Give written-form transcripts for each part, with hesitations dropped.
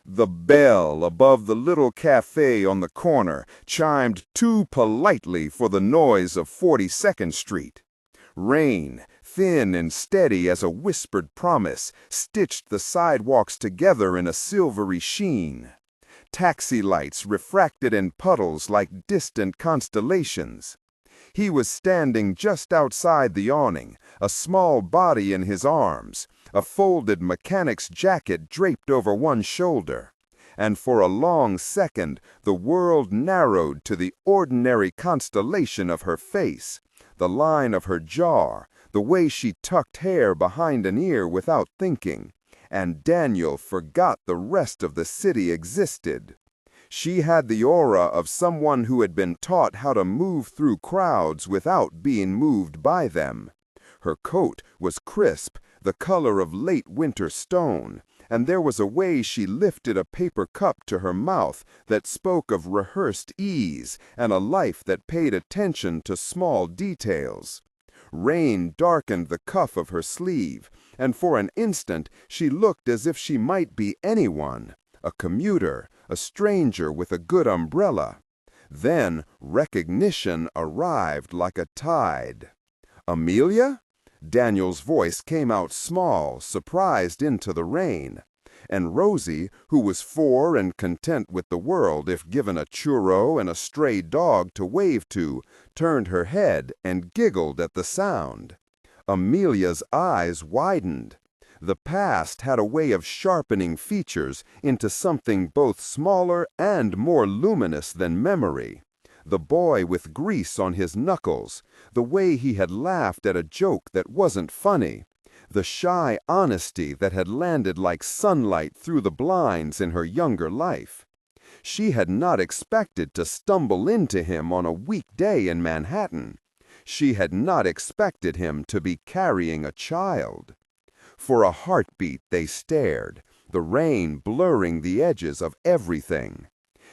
The bell above the little cafe on the corner chimed too politely for the noise of 42nd Street. Rain, thin and steady as a whispered promise, stitched the sidewalks together in a silvery sheen. Taxi lights refracted in puddles like distant constellations. He was standing just outside the awning, a small body in his arms, a folded mechanic's jacket draped over one shoulder. And for a long second, the world narrowed to the ordinary constellation of her face, the line of her jaw, the way she tucked hair behind an ear without thinking, and Daniel forgot the rest of the city existed. She had the aura of someone who had been taught how to move through crowds without being moved by them. Her coat was crisp, the color of late winter stone, and there was a way she lifted a paper cup to her mouth that spoke of rehearsed ease and a life that paid attention to small details. Rain darkened the cuff of her sleeve, and for an instant she looked as if she might be anyone, a commuter, a stranger with a good umbrella. Then recognition arrived like a tide. "Amelia?" Daniel's voice came out small, surprised into the rain. And Rosie, who was 4 and content with the world if given a churro and a stray dog to wave to, turned her head and giggled at the sound. Amelia's eyes widened. The past had a way of sharpening features into something both smaller and more luminous than memory. The boy with grease on his knuckles, the way he had laughed at a joke that wasn't funny, the shy honesty that had landed like sunlight through the blinds in her younger life. She had not expected to stumble into him on a weekday in Manhattan. She had not expected him to be carrying a child. For a heartbeat they stared, the rain blurring the edges of everything.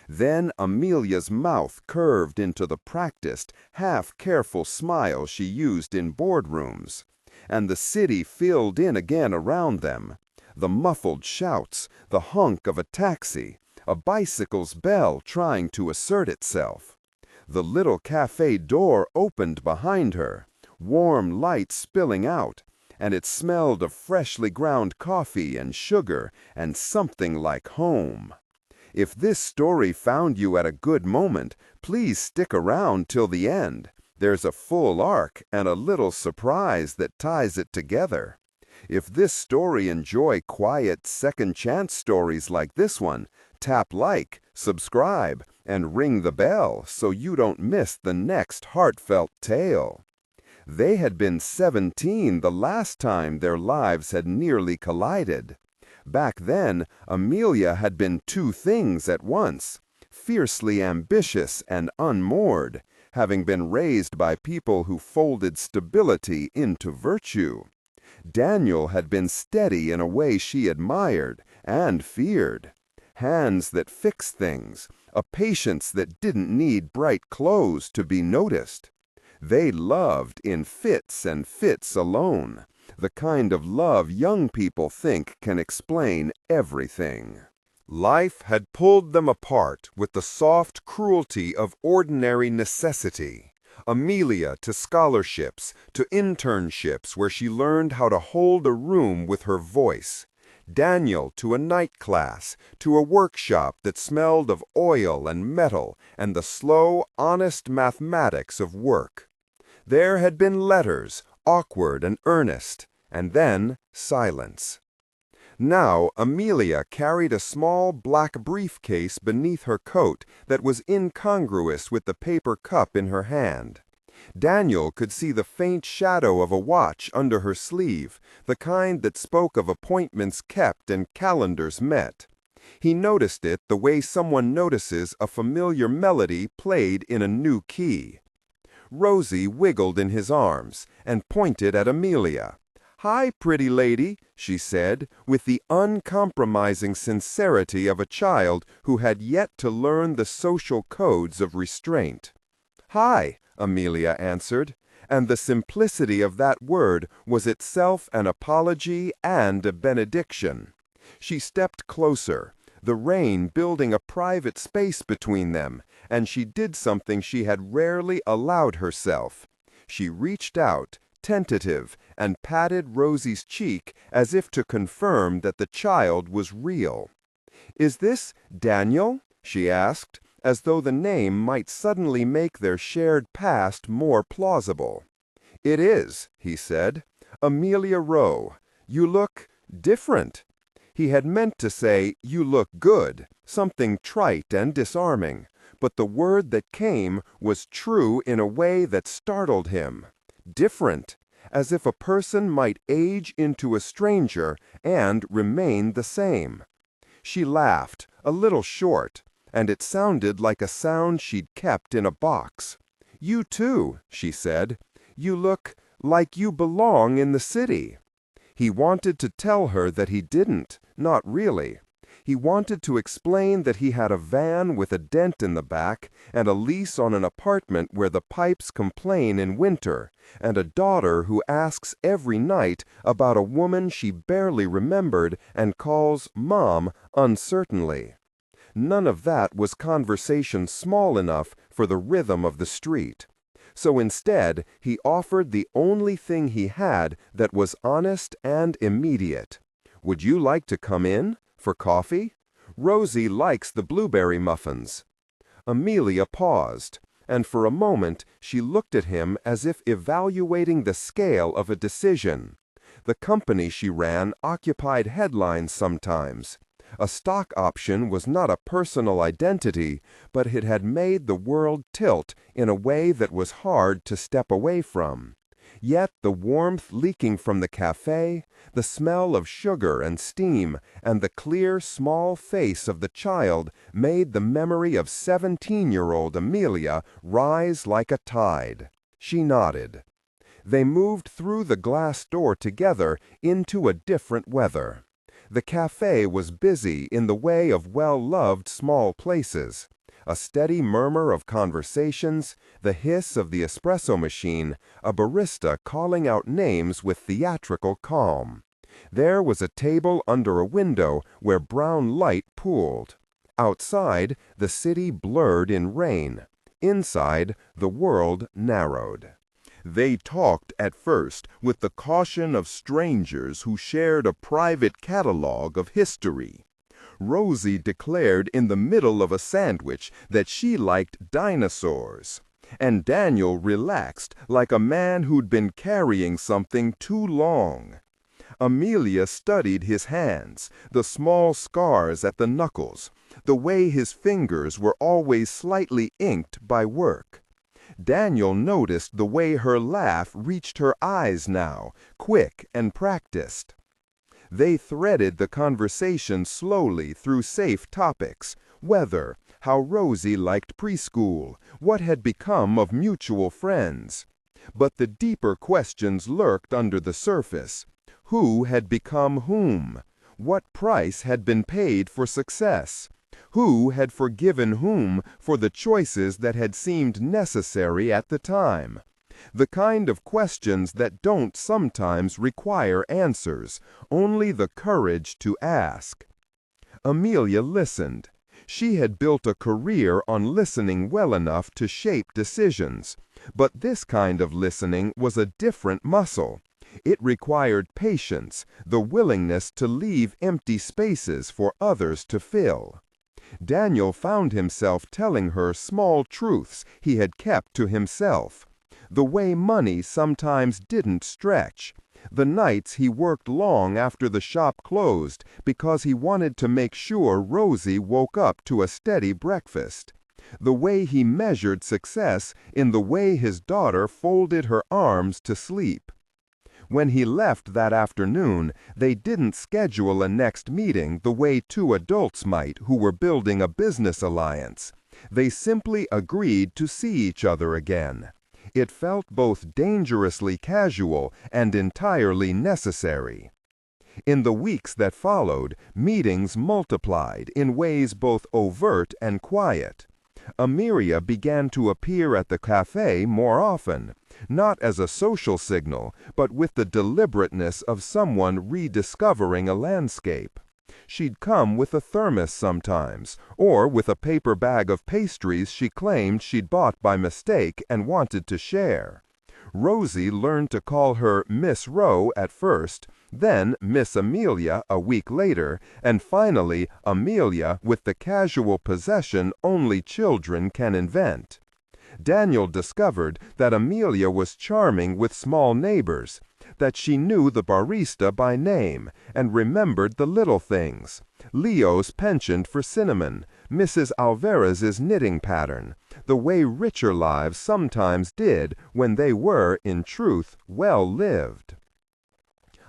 Then Amelia's mouth curved into the practiced, half-careful smile she used in boardrooms, and the city filled in again around them. The muffled shouts, the honk of a taxi, a bicycle's bell trying to assert itself. The little cafe door opened behind her, warm light spilling out, and it smelled of freshly ground coffee and sugar and something like home. If this story found you at a good moment, please stick around till the end. There's a full arc and a little surprise that ties it together. If this story enjoy quiet second chance stories like this one, tap like, subscribe, and ring the bell so you don't miss the next heartfelt tale. They had been 17 the last time their lives had nearly collided. Back then, Amelia had been 2 things at once, fiercely ambitious and unmoored, having been raised by people who folded stability into virtue. Daniel had been steady in a way she admired and feared. Hands that fixed things, a patience that didn't need bright clothes to be noticed. They loved in fits and fits alone, the kind of love young people think can explain everything. Life had pulled them apart with the soft cruelty of ordinary necessity. Amelia to scholarships, to internships where she learned how to hold a room with her voice. Daniel to a night class, to a workshop that smelled of oil and metal and the slow, honest mathematics of work. There had been letters, awkward and earnest, and then silence. Now Amelia carried a small black briefcase beneath her coat that was incongruous with the paper cup in her hand. Daniel could see the faint shadow of a watch under her sleeve, the kind that spoke of appointments kept and calendars met. He noticed it the way someone notices a familiar melody played in a new key. Rosie wiggled in his arms and pointed at Amelia. "Hi, pretty lady," she said, with the uncompromising sincerity of a child who had yet to learn the social codes of restraint. "Hi," Amelia answered, and the simplicity of that word was itself an apology and a benediction. She stepped closer, the rain building a private space between them, and she did something she had rarely allowed herself. She reached out, tentative, and patted Rosie's cheek as if to confirm that the child was real. "Is this Daniel?" she asked, as though the name might suddenly make their shared past more plausible. "It is," he said. "Amelia Rowe. You look different." He had meant to say, "You look good," something trite and disarming, but the word that came was true in a way that startled him. Different, as if a person might age into a stranger and remain the same. She laughed, a little short, and it sounded like a sound she'd kept in a box. "You too," she said. "You look like you belong in the city." He wanted to tell her that he didn't, not really. He wanted to explain that he had a van with a dent in the back and a lease on an apartment where the pipes complain in winter, and a daughter who asks every night about a woman she barely remembered and calls Mom uncertainly. None of that was conversation small enough for the rhythm of the street. So instead, he offered the only thing he had that was honest and immediate. "Would you like to come in? For coffee? Rosie likes the blueberry muffins." Amelia paused, and for a moment she looked at him as if evaluating the scale of a decision. The company she ran occupied headlines sometimes. A stock option was not a personal identity, but it had made the world tilt in a way that was hard to step away from. Yet the warmth leaking from the café, the smell of sugar and steam, and the clear, small face of the child made the memory of 17-year-old Amelia rise like a tide. She nodded. They moved through the glass door together into a different weather. The café was busy in the way of well-loved small places. A steady murmur of conversations, the hiss of the espresso machine, a barista calling out names with theatrical calm. There was a table under a window where brown light pooled. Outside, the city blurred in rain. Inside, the world narrowed. They talked at first with the caution of strangers who shared a private catalog of history. Rosie declared in the middle of a sandwich that she liked dinosaurs, and Daniel relaxed like a man who'd been carrying something too long. Amelia studied his hands, the small scars at the knuckles, the way his fingers were always slightly inked by work. Daniel noticed the way her laugh reached her eyes now, quick and practiced. They threaded the conversation slowly through safe topics: weather, how Rosie liked preschool, what had become of mutual friends. But the deeper questions lurked under the surface. Who had become whom? What price had been paid for success? Who had forgiven whom for the choices that had seemed necessary at the time? The kind of questions that don't sometimes require answers, only the courage to ask. Amelia listened. She had built a career on listening well enough to shape decisions, but this kind of listening was a different muscle. It required patience, the willingness to leave empty spaces for others to fill. Daniel found himself telling her small truths he had kept to himself. The way money sometimes didn't stretch. The nights he worked long after the shop closed because he wanted to make sure Rosie woke up to a steady breakfast. The way he measured success in the way his daughter folded her arms to sleep. When he left that afternoon, they didn't schedule a next meeting the way two adults might who were building a business alliance. They simply agreed to see each other again. It felt both dangerously casual and entirely necessary. In the weeks that followed, meetings multiplied in ways both overt and quiet. Amelia began to appear at the café more often, not as a social signal, but with the deliberateness of someone rediscovering a landscape. She'd come with a thermos sometimes, or with a paper bag of pastries she claimed she'd bought by mistake and wanted to share. Rosie learned to call her Miss Rowe at first, then Miss Amelia a week later, and finally Amelia with the casual possession only children can invent. Daniel discovered that Amelia was charming with small neighbors, that she knew the barista by name and remembered the little things, Leo's penchant for cinnamon, Mrs. Alvarez's knitting pattern, the way richer lives sometimes did when they were, in truth, well lived.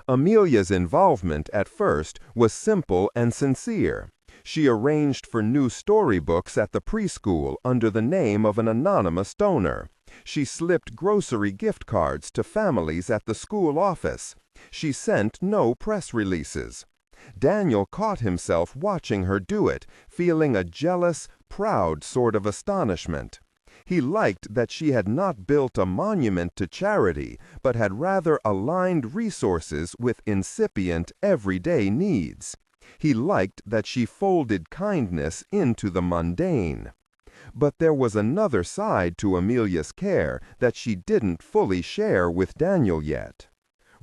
Amelia's involvement at first was simple and sincere. She arranged for new storybooks at the preschool under the name of an anonymous donor. She slipped grocery gift cards to families at the school office. She sent no press releases. Daniel caught himself watching her do it, feeling a jealous, proud sort of astonishment. He liked that she had not built a monument to charity, but had rather aligned resources with incipient, everyday needs. He liked that she folded kindness into the mundane. But there was another side to Amelia's care that she didn't fully share with Daniel yet.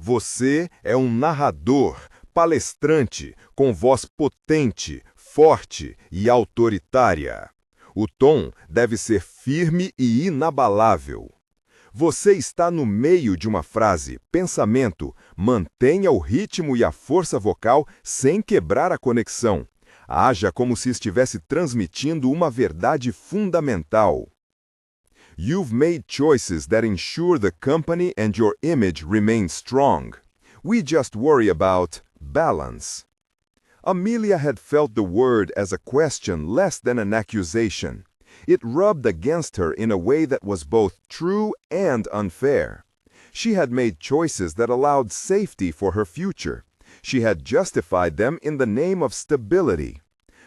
Você é narrador, palestrante, com voz potente, forte e autoritária. O tom deve ser firme e inabalável. Você está no meio de uma frase, pensamento, mantenha o ritmo e a força vocal sem quebrar a conexão. Haja como se estivesse transmitindo uma verdade fundamental. You've made choices that ensure the company and your image remain strong. We just worry about balance. Amelia had felt the word as a question less than an accusation. It rubbed against her in a way that was both true and unfair. She had made choices that allowed safety for her future. She had justified them in the name of stability.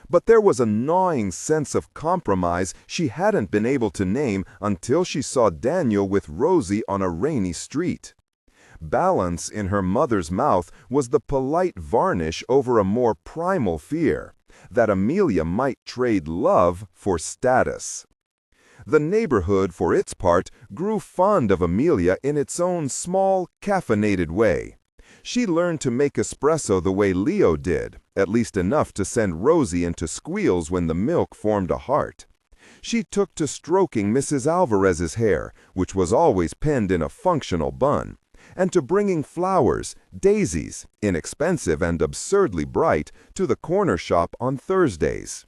But there was a gnawing sense of compromise she hadn't been able to name until she saw Daniel with Rosie on a rainy street. Balance in her mother's mouth was the polite varnish over a more primal fear, that Amelia might trade love for status. The neighborhood, for its part, grew fond of Amelia in its own small, caffeinated way. She learned to make espresso the way Leo did, at least enough to send Rosie into squeals when the milk formed a heart. She took to stroking Mrs. Alvarez's hair, which was always pinned in a functional bun, and to bringing flowers, daisies, inexpensive and absurdly bright, to the corner shop on Thursdays.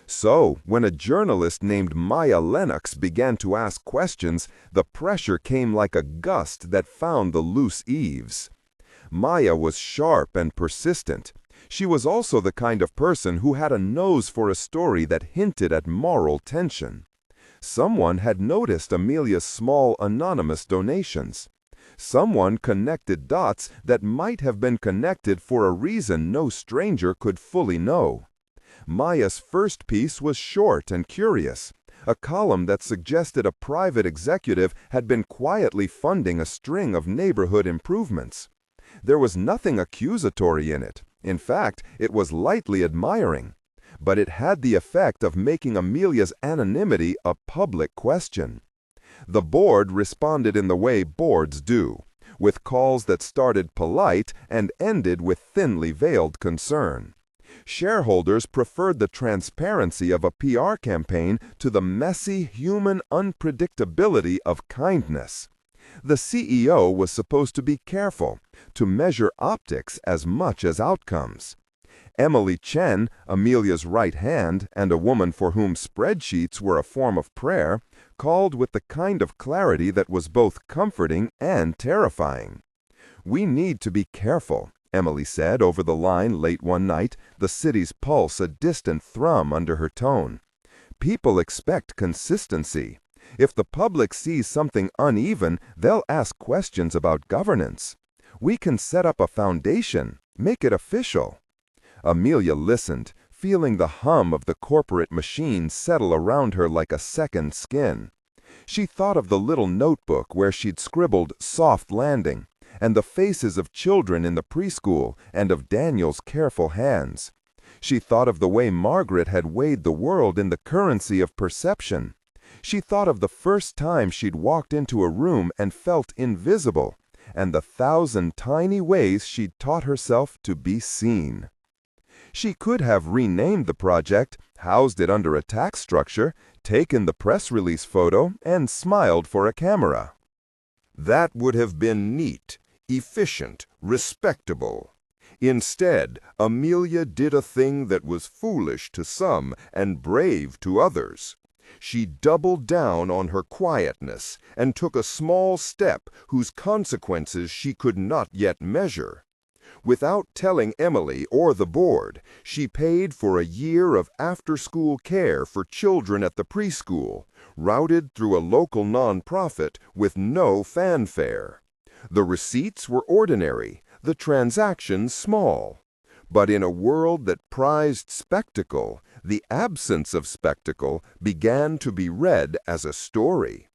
So, when a journalist named Maya Lennox began to ask questions, the pressure came like a gust that found the loose eaves. Maya was sharp and persistent. She was also the kind of person who had a nose for a story that hinted at moral tension. Someone had noticed Amelia's small anonymous donations. Someone connected dots that might have been connected for a reason no stranger could fully know. Maya's first piece was short and curious, a column that suggested a private executive had been quietly funding a string of neighborhood improvements. There was nothing accusatory in it. In fact, it was lightly admiring. But it had the effect of making Amelia's anonymity a public question. The board responded in the way boards do, with calls that started polite and ended with thinly veiled concern. Shareholders preferred the transparency of a PR campaign to the messy human unpredictability of kindness. The CEO was supposed to be careful, to measure optics as much as outcomes. Emily Chen, Amelia's right hand and a woman for whom spreadsheets were a form of prayer, called with the kind of clarity that was both comforting and terrifying. "We need to be careful," Emily said over the line late one night, the city's pulse a distant thrum under her tone. "People expect consistency. If the public sees something uneven, they'll ask questions about governance. We can set up a foundation, make it official." Amelia listened, feeling the hum of the corporate machine settle around her like a second skin. She thought of the little notebook where she'd scribbled "soft landing," and the faces of children in the preschool, and of Daniel's careful hands. She thought of the way Margaret had weighed the world in the currency of perception. She thought of the first time she'd walked into a room and felt invisible, and the 1,000 tiny ways she'd taught herself to be seen. She could have renamed the project, housed it under a tax structure, taken the press release photo, and smiled for a camera. That would have been neat, efficient, respectable. Instead, Amelia did a thing that was foolish to some and brave to others. She doubled down on her quietness and took a small step whose consequences she could not yet measure. Without telling Emily or the board, she paid for a year of after-school care for children at the preschool, routed through a local nonprofit with no fanfare. The receipts were ordinary, the transactions small. But in a world that prized spectacle, the absence of spectacle began to be read as a story.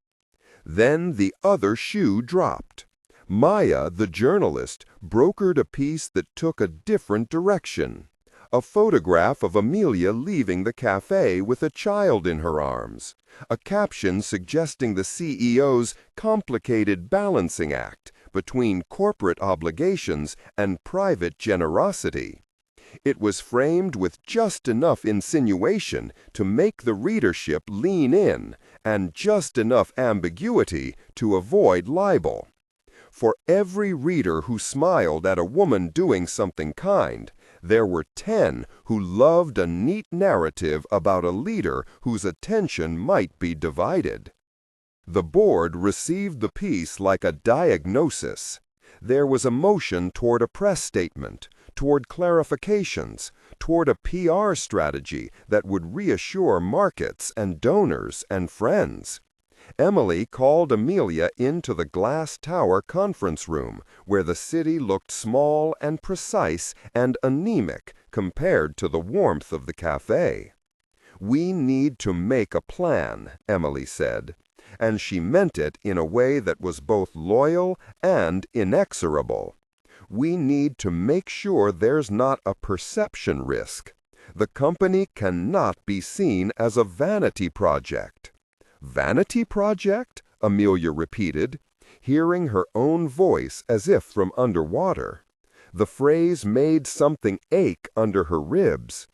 Then the other shoe dropped. Maya, the journalist, brokered a piece that took a different direction. A photograph of Amelia leaving the café with a child in her arms. A caption suggesting the CEO's complicated balancing act between corporate obligations and private generosity. It was framed with just enough insinuation to make the readership lean in, and just enough ambiguity to avoid libel. For every reader who smiled at a woman doing something kind, there were 10 who loved a neat narrative about a leader whose attention might be divided. The board received the piece like a diagnosis. There was a motion toward a press statement, toward clarifications, toward a PR strategy that would reassure markets and donors and friends. Emily called Amelia into the glass tower conference room, where the city looked small and precise and anemic compared to the warmth of the café. "We need to make a plan," Emily said, and she meant it in a way that was both loyal and inexorable. "We need to make sure there's not a perception risk. The company cannot be seen as a vanity project." "Vanity project?" Amelia repeated, hearing her own voice as if from underwater. The phrase made something ache under her ribs.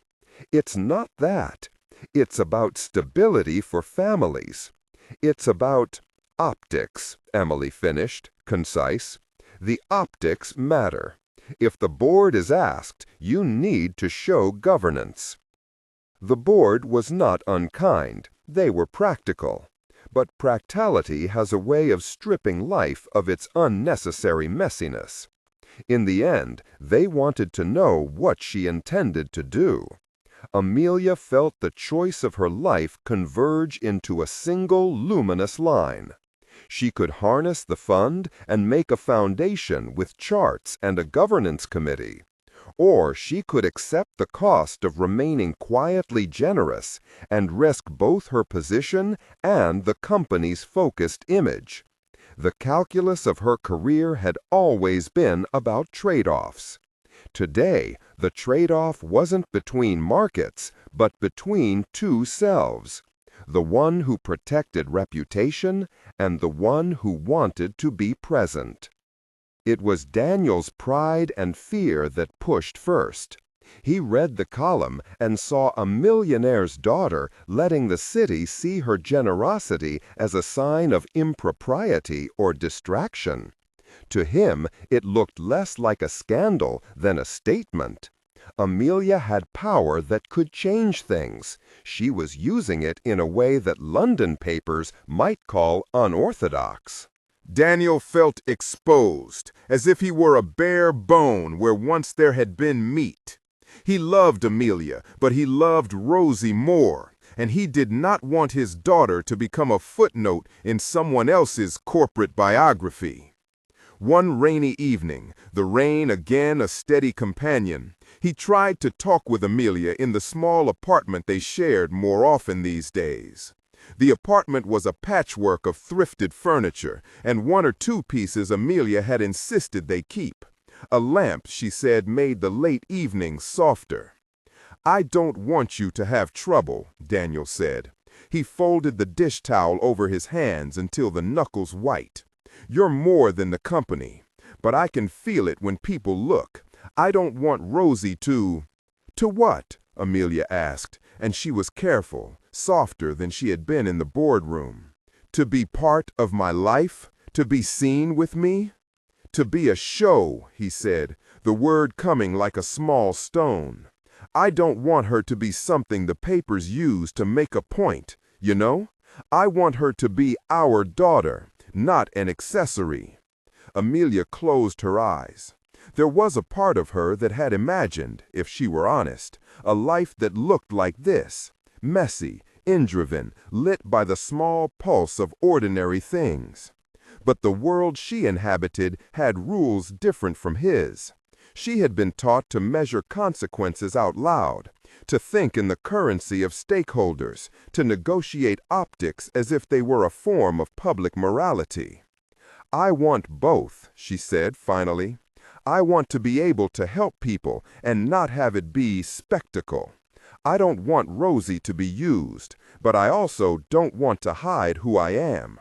"It's not that. It's about stability for families. It's about optics," Emily finished, concise. "The optics matter. If the board is asked, you need to show governance." The board was not unkind. They were practical. But practicality has a way of stripping life of its unnecessary messiness. In the end, they wanted to know what she intended to do. Amelia felt the choice of her life converge into a single luminous line. She could harness the fund and make a foundation with charts and a governance committee. Or she could accept the cost of remaining quietly generous and risk both her position and the company's focused image. The calculus of her career had always been about trade-offs. Today, the trade-off wasn't between markets, but between two selves. The one who protected reputation and the one who wanted to be present. It was Daniel's pride and fear that pushed first. He read the column and saw a millionaire's daughter letting the city see her generosity as a sign of impropriety or distraction. To him, it looked less like a scandal than a statement. Amelia had power that could change things. She was using it in a way that London papers might call unorthodox. Daniel felt exposed, as if he were a bare bone where once there had been meat. He loved Amelia, but he loved Rosie more, and he did not want his daughter to become a footnote in someone else's corporate biography. One rainy evening, the rain again a steady companion, he tried to talk with Amelia in the small apartment they shared more often these days. The apartment was a patchwork of thrifted furniture, and one or two pieces Amelia had insisted they keep. A lamp, she said, made the late evenings softer. "I don't want you to have trouble," Daniel said. He folded the dish towel over his hands until the knuckles white. "You're more than the company, but I can feel it when people look. I don't want Rosie to—" "To what?" Amelia asked, and she was careful, softer than she had been in the boardroom. "To be part of my life? To be seen with me?" "To be a show," he said, the word coming like a small stone. "I don't want her to be something the papers use to make a point, you know? I want her to be our daughter, not an accessory." Amelia closed her eyes. There was a part of her that had imagined, if she were honest, a life that looked like this, messy, indriven, lit by the small pulse of ordinary things. But the world she inhabited had rules different from his. She had been taught to measure consequences out loud, to think in the currency of stakeholders, to negotiate optics as if they were a form of public morality. "I want both," she said finally. "I want to be able to help people and not have it be spectacle. I don't want Rosie to be used, but I also don't want to hide who I am."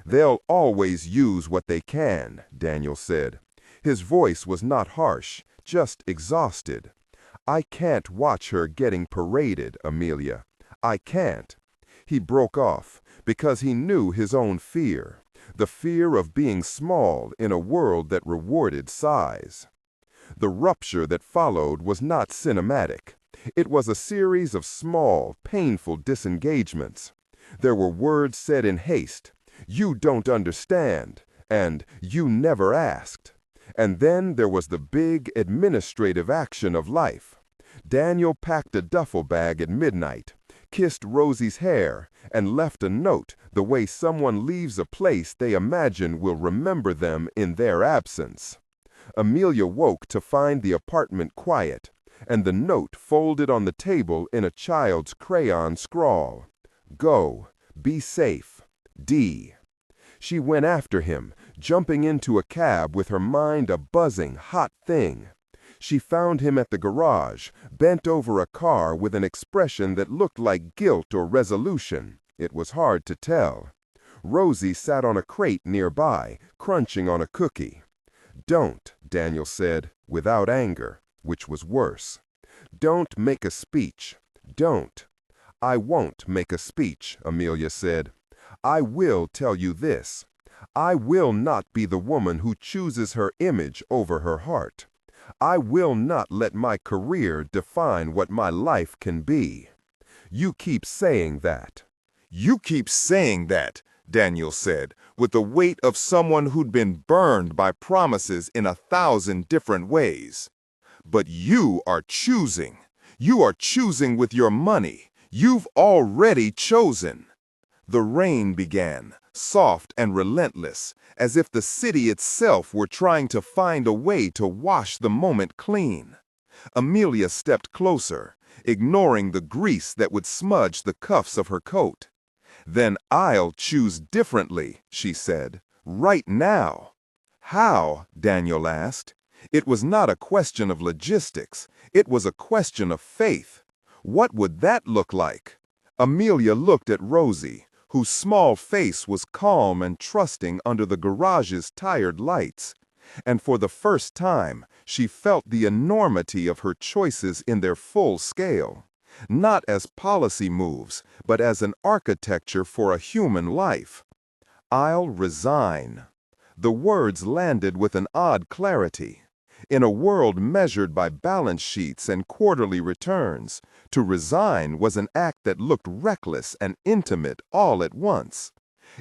"They'll always use what they can," Daniel said. His voice was not harsh, just exhausted. "I can't watch her getting paraded, Amelia. I can't." He broke off because he knew his own fear, the fear of being small in a world that rewarded size. The rupture that followed was not cinematic. It was a series of small, painful disengagements. There were words said in haste, "You don't understand," and "You never asked." And then there was the big administrative action of life. Daniel packed a duffel bag at midnight, kissed Rosie's hair, and left a note the way someone leaves a place they imagine will remember them in their absence. Amelia woke to find the apartment quiet, and the note folded on the table in a child's crayon scrawl. "Go. Be safe. D." She went after him, jumping into a cab with her mind a buzzing, hot thing. She found him at the garage, bent over a car with an expression that looked like guilt or resolution. It was hard to tell. Rosie sat on a crate nearby, crunching on a cookie. "Don't," Daniel said, without anger, which was worse. "Don't make a speech. Don't." "I won't make a speech," Amelia said. "I will tell you this. I will not be the woman who chooses her image over her heart. I will not let my career define what my life can be." "You keep saying that." "You keep saying that," Daniel said, with the weight of someone who'd been burned by promises in 1,000 different ways. "But you are choosing. You are choosing with your money. You've already chosen." The rain began, soft and relentless, as if the city itself were trying to find a way to wash the moment clean. Amelia stepped closer, ignoring the grease that would smudge the cuffs of her coat. "Then I'll choose differently," she said, "right now." "How?" Daniel asked. It was not a question of logistics. It was a question of faith. What would that look like? Amelia looked at Rosie, whose small face was calm and trusting under the garage's tired lights. And for the first time, she felt the enormity of her choices in their full scale, not as policy moves, but as an architecture for a human life. "I'll resign." The words landed with an odd clarity. In a world measured by balance sheets and quarterly returns, to resign was an act that looked reckless and intimate all at once.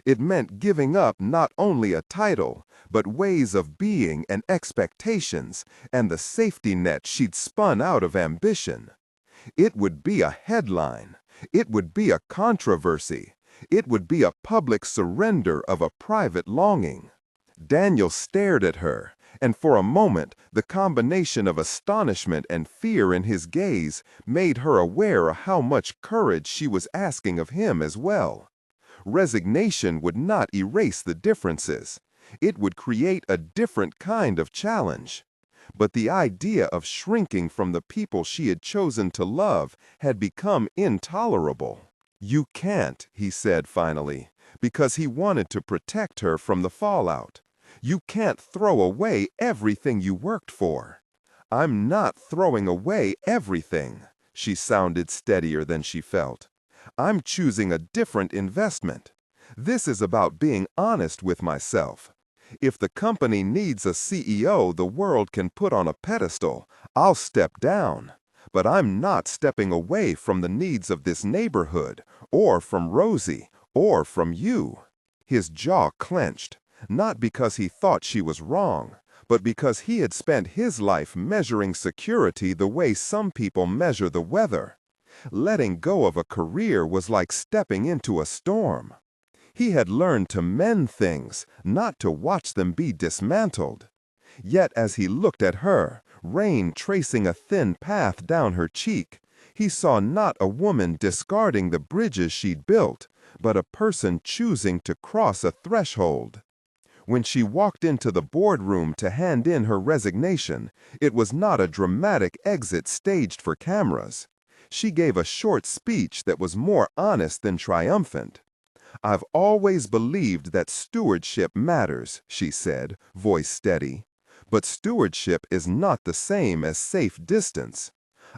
It meant giving up not only a title, but ways of being and expectations, and the safety net she'd spun out of ambition. It would be a headline. It would be a controversy. It would be a public surrender of a private longing. Daniel stared at her, and for a moment the combination of astonishment and fear in his gaze made her aware of how much courage she was asking of him as well. Resignation would not erase the differences. It would create a different kind of challenge. But the idea of shrinking from the people she had chosen to love had become intolerable. "You can't," he said finally, because he wanted to protect her from the fallout. "You can't throw away everything you worked for." "I'm not throwing away everything." She sounded steadier than she felt. "I'm choosing a different investment. This is about being honest with myself. If the company needs a CEO the world can put on a pedestal, I'll step down. But I'm not stepping away from the needs of this neighborhood, or from Rosie, or from you." His jaw clenched, not because he thought she was wrong, but because he had spent his life measuring security the way some people measure the weather. Letting go of a career was like stepping into a storm. He had learned to mend things, not to watch them be dismantled. Yet as he looked at her, rain tracing a thin path down her cheek, he saw not a woman discarding the bridges she'd built, but a person choosing to cross a threshold. When she walked into the boardroom to hand in her resignation, it was not a dramatic exit staged for cameras. She gave a short speech that was more honest than triumphant. "I've always believed that stewardship matters," she said, voice steady. "But stewardship is not the same as safe distance.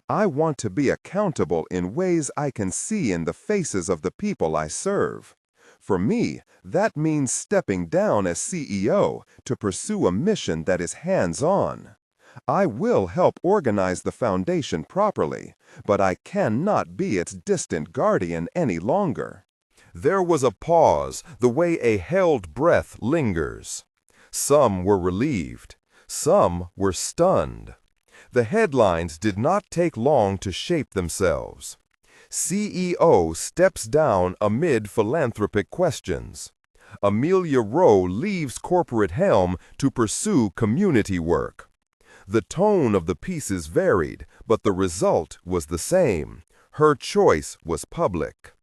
I want to be accountable in ways I can see in the faces of the people I serve. For me, that means stepping down as CEO to pursue a mission that is hands-on. I will help organize the foundation properly, but I cannot be its distant guardian any longer." There was a pause, the way a held breath lingers. Some were relieved. Some were stunned. The headlines did not take long to shape themselves. CEO steps down amid philanthropic questions. Amelia Rowe leaves corporate helm to pursue community work. The tone of the pieces varied, but the result was the same. Her choice was public.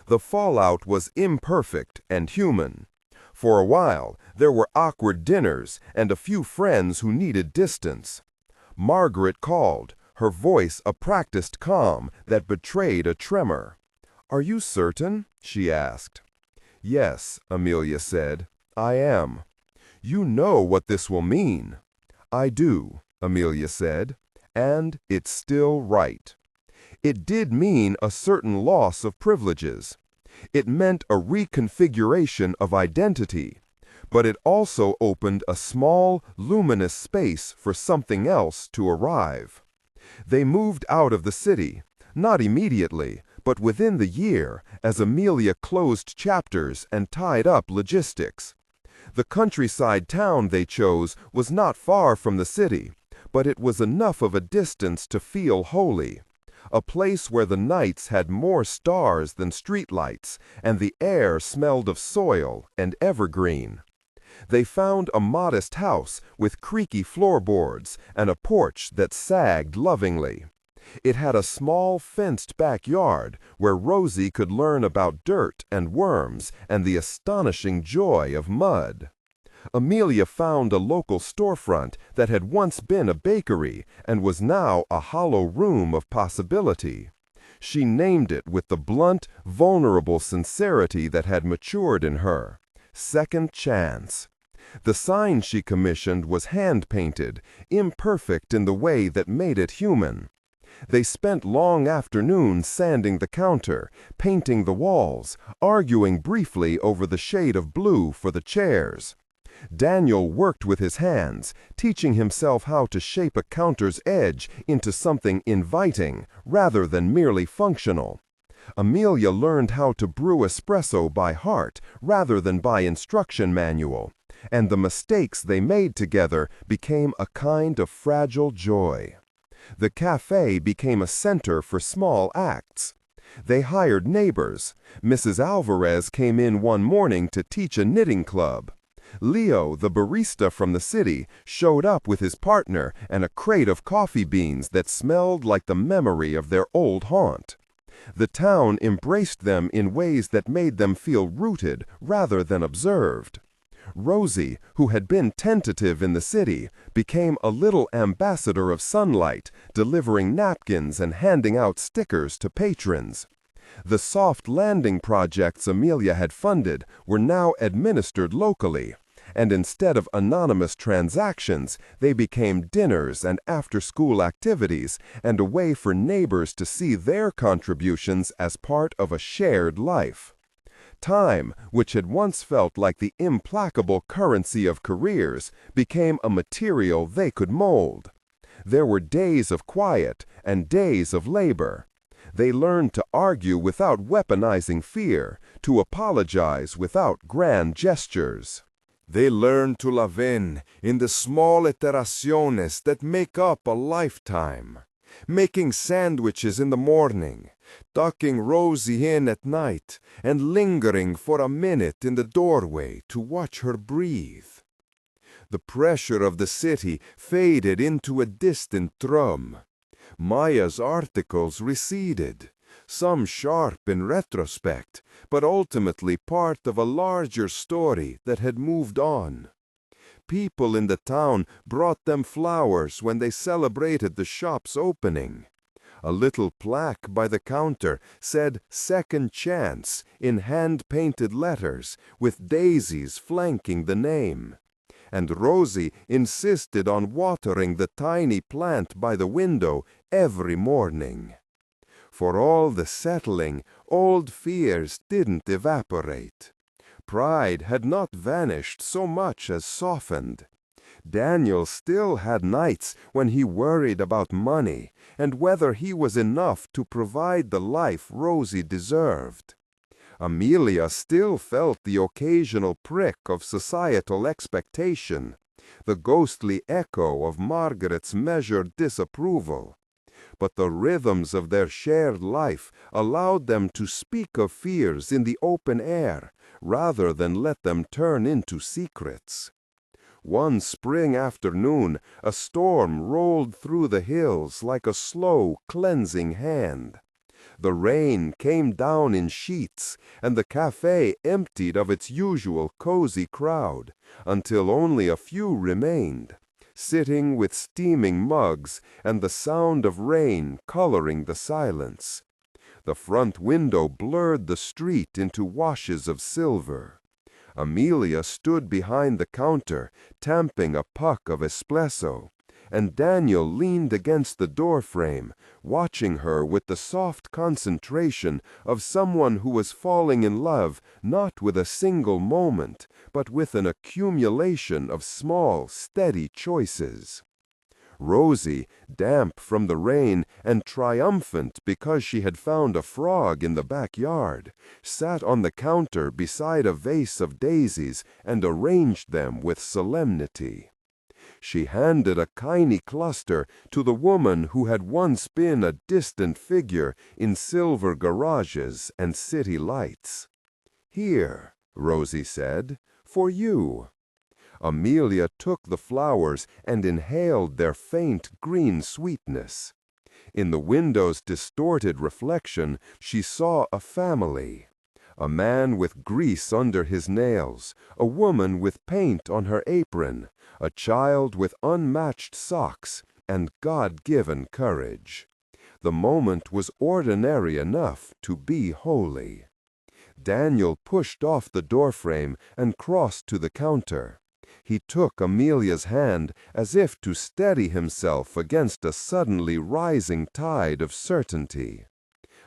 The fallout was imperfect and human. For a while, there were awkward dinners and a few friends who needed distance. Margaret called, her voice a practiced calm that betrayed a tremor. "Are you certain?" she asked. "Yes," Amelia said, "I am." "You know what this will mean." "I do," Amelia said, "and it's still right." It did mean a certain loss of privileges. It meant a reconfiguration of identity, but it also opened a small, luminous space for something else to arrive. They moved out of the city, not immediately, but within the year, as Amelia closed chapters and tied up logistics. The countryside town they chose was not far from the city, but it was enough of a distance to feel holy. A place where the nights had more stars than streetlights, and the air smelled of soil and evergreen. They found a modest house with creaky floorboards and a porch that sagged lovingly. It had a small fenced backyard where Rosie could learn about dirt and worms and the astonishing joy of mud. Amelia found a local storefront that had once been a bakery and was now a hollow room of possibility. She named it with the blunt, vulnerable sincerity that had matured in her. Second Chance. The sign she commissioned was hand-painted, imperfect in the way that made it human. They spent long afternoons sanding the counter, painting the walls, arguing briefly over the shade of blue for the chairs. Daniel worked with his hands, teaching himself how to shape a counter's edge into something inviting rather than merely functional. Amelia learned how to brew espresso by heart rather than by instruction manual, and the mistakes they made together became a kind of fragile joy. The café became a center for small acts. They hired neighbors. Mrs. Alvarez came in one morning to teach a knitting club. Leo, the barista from the city, showed up with his partner and a crate of coffee beans that smelled like the memory of their old haunt. The town embraced them in ways that made them feel rooted rather than observed. Rosie, who had been tentative in the city, became a little ambassador of sunlight, delivering napkins and handing out stickers to patrons. The soft landing projects Amelia had funded were now administered locally, and instead of anonymous transactions, they became dinners and after-school activities and a way for neighbors to see their contributions as part of a shared life. Time, which had once felt like the implacable currency of careers, became a material they could mold. There were days of quiet and days of labor. They learned to argue without weaponizing fear, to apologize without grand gestures. They learned to love in the small iteraciones that make up a lifetime. Making sandwiches in the morning, tucking Rosie in at night, and lingering for a minute in the doorway to watch her breathe. The pressure of the city faded into a distant thrum. Maya's articles receded, some sharp in retrospect, but ultimately part of a larger story that had moved on. People in the town brought them flowers when they celebrated the shop's opening. A little plaque by the counter said "Second Chance" in hand-painted letters, with daisies flanking the name. And Rosie insisted on watering the tiny plant by the window every morning. For all the settling, old fears didn't evaporate. Pride had not vanished so much as softened. Daniel still had nights when he worried about money and whether he was enough to provide the life Rosie deserved. Amelia still felt the occasional prick of societal expectation, the ghostly echo of Margaret's measured disapproval. But the rhythms of their shared life allowed them to speak of fears in the open air, rather than let them turn into secrets. One spring afternoon, a storm rolled through the hills like a slow, cleansing hand. The rain came down in sheets, and the café emptied of its usual cozy crowd, until only a few remained, sitting with steaming mugs and the sound of rain coloring the silence. The front window blurred the street into washes of silver. Amelia stood behind the counter, tamping a puck of espresso, and Daniel leaned against the doorframe, watching her with the soft concentration of someone who was falling in love not with a single moment, but with an accumulation of small, steady choices. Rosie, damp from the rain and triumphant because she had found a frog in the backyard, sat on the counter beside a vase of daisies and arranged them with solemnity. She handed a tiny cluster to the woman who had once been a distant figure in silver garages and city lights. "Here," Rosie said, "for you." Amelia took the flowers and inhaled their faint green sweetness. In the window's distorted reflection, she saw a family. A man with grease under his nails, a woman with paint on her apron, a child with unmatched socks, and God-given courage. The moment was ordinary enough to be holy. Daniel pushed off the doorframe and crossed to the counter. He took Amelia's hand as if to steady himself against a suddenly rising tide of certainty.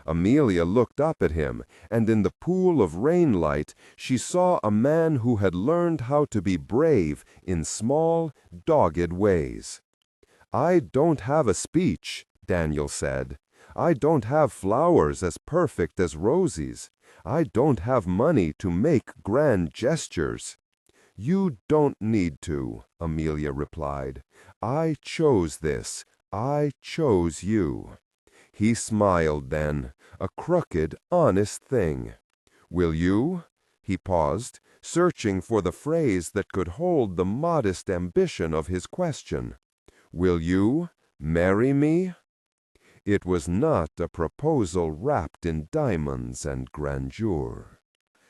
Amelia looked up at him, and in the pool of rainlight she saw a man who had learned how to be brave in small, dogged ways. "I don't have a speech," Daniel said. "I don't have flowers as perfect as Rosie's. I don't have money to make grand gestures." "You don't need to," Amelia replied. "I chose this. I chose you." He smiled then, a crooked, honest thing. "Will you?" He paused, searching for the phrase that could hold the modest ambition of his question. "Will you marry me?" It was not a proposal wrapped in diamonds and grandeur.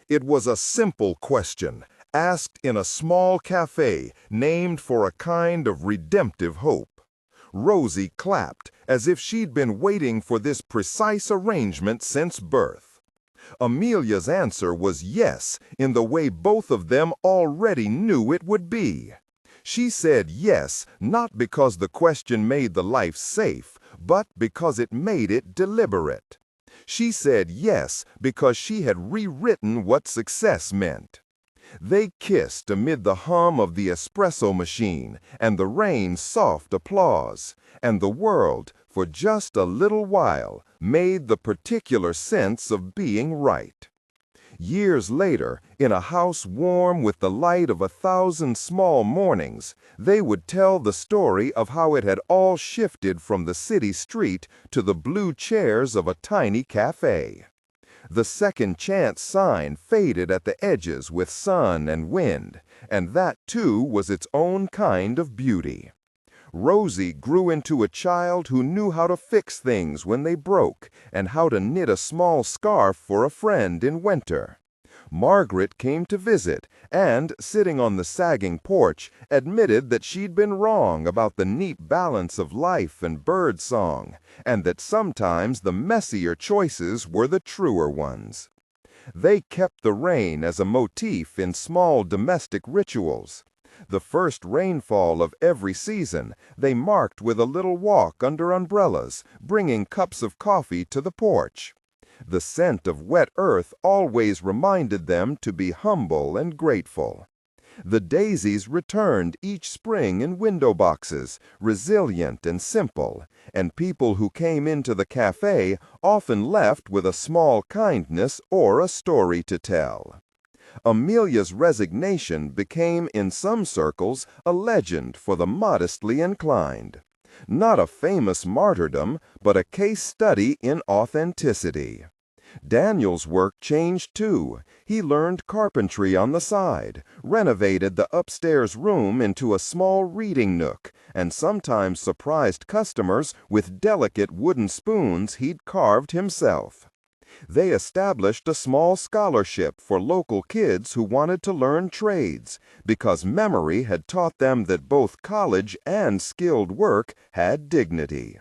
It was a simple question, asked in a small café named for a kind of redemptive hope. Rosie clapped as if she'd been waiting for this precise arrangement since birth. Amelia's answer was yes, in the way both of them already knew it would be. She said yes, not because the question made the life safe, but because it made it deliberate. She said yes because she had rewritten what success meant. They kissed amid the hum of the espresso machine and the rain's soft applause, and the world, for just a little while, made the particular sense of being right. Years later, in a house warm with the light of 1,000 small mornings, they would tell the story of how it had all shifted from the city street to the blue chairs of a tiny cafe. The second chance sign faded at the edges with sun and wind, and that too was its own kind of beauty. Rosie grew into a child who knew how to fix things when they broke and how to knit a small scarf for a friend in winter. Margaret came to visit and, sitting on the sagging porch, admitted that she'd been wrong about the neat balance of life and bird song, and that sometimes the messier choices were the truer ones. They kept the rain as a motif in small domestic rituals. The first rainfall of every season they marked with a little walk under umbrellas, bringing cups of coffee to the porch. The scent of wet earth always reminded them to be humble and grateful. The daisies returned each spring in window boxes, resilient and simple, and people who came into the cafe often left with a small kindness or a story to tell. Amelia's resignation became, in some circles, a legend for the modestly inclined. Not a famous martyrdom, but a case study in authenticity. Daniel's work changed too. He learned carpentry on the side, renovated the upstairs room into a small reading nook, and sometimes surprised customers with delicate wooden spoons he'd carved himself. They established a small scholarship for local kids who wanted to learn trades, because memory had taught them that both college and skilled work had dignity.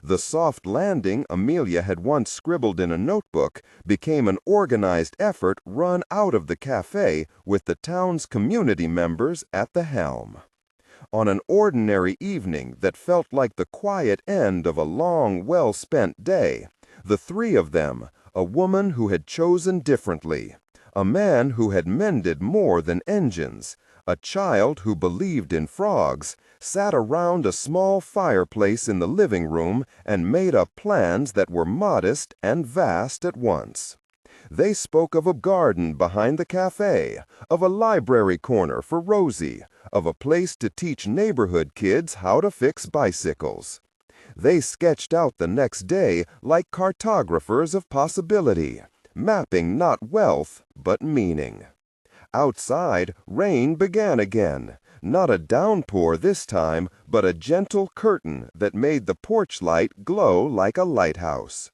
The soft landing Amelia had once scribbled in a notebook became an organized effort run out of the cafe with the town's community members at the helm. On an ordinary evening that felt like the quiet end of a long, well-spent day, the three of them, a woman who had chosen differently, a man who had mended more than engines, a child who believed in frogs, sat around a small fireplace in the living room and made up plans that were modest and vast at once. They spoke of a garden behind the cafe, of a library corner for Rosie, of a place to teach neighborhood kids how to fix bicycles. They sketched out the next day like cartographers of possibility, mapping not wealth but meaning. Outside, rain began again, not a downpour this time, but a gentle curtain that made the porch light glow like a lighthouse.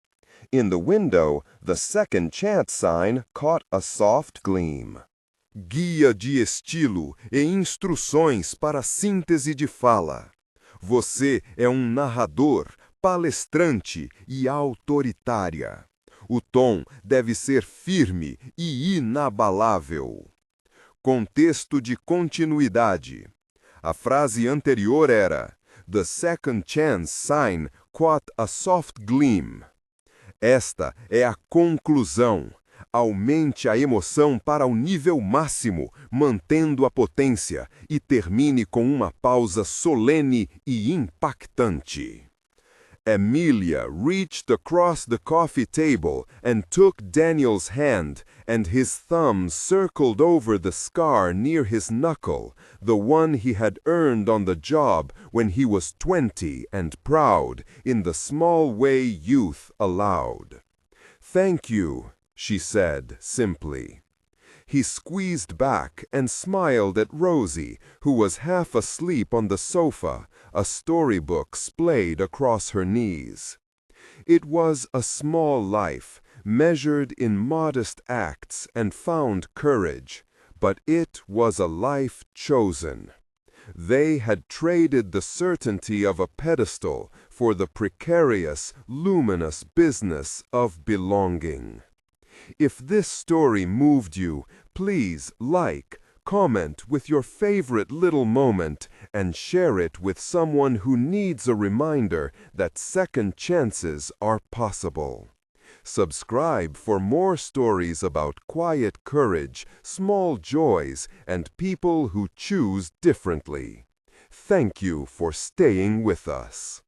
In the window, the second chance sign caught a soft gleam. Guia de estilo e instruções para síntese de fala. Você é narrador, palestrante e autoritária. O tom deve ser firme e inabalável. Contexto de continuidade. A frase anterior era The second chance sign caught a soft gleam. Esta é a conclusão. Aumente a emoção para o nível máximo, mantendo a potência, e termine com uma pausa solene e impactante. Amelia reached across the coffee table and took Daniel's hand, and his thumb circled over the scar near his knuckle, the one he had earned on the job when he was 20 and proud in the small way youth allowed. "Thank you," she said simply. He squeezed back and smiled at Rosie, who was half asleep on the sofa, a storybook splayed across her knees. It was a small life, measured in modest acts and found courage, but it was a life chosen. They had traded the certainty of a pedestal for the precarious, luminous business of belonging. If this story moved you, please like, comment with your favorite little moment, and share it with someone who needs a reminder that second chances are possible. Subscribe for more stories about quiet courage, small joys, and people who choose differently. Thank you for staying with us.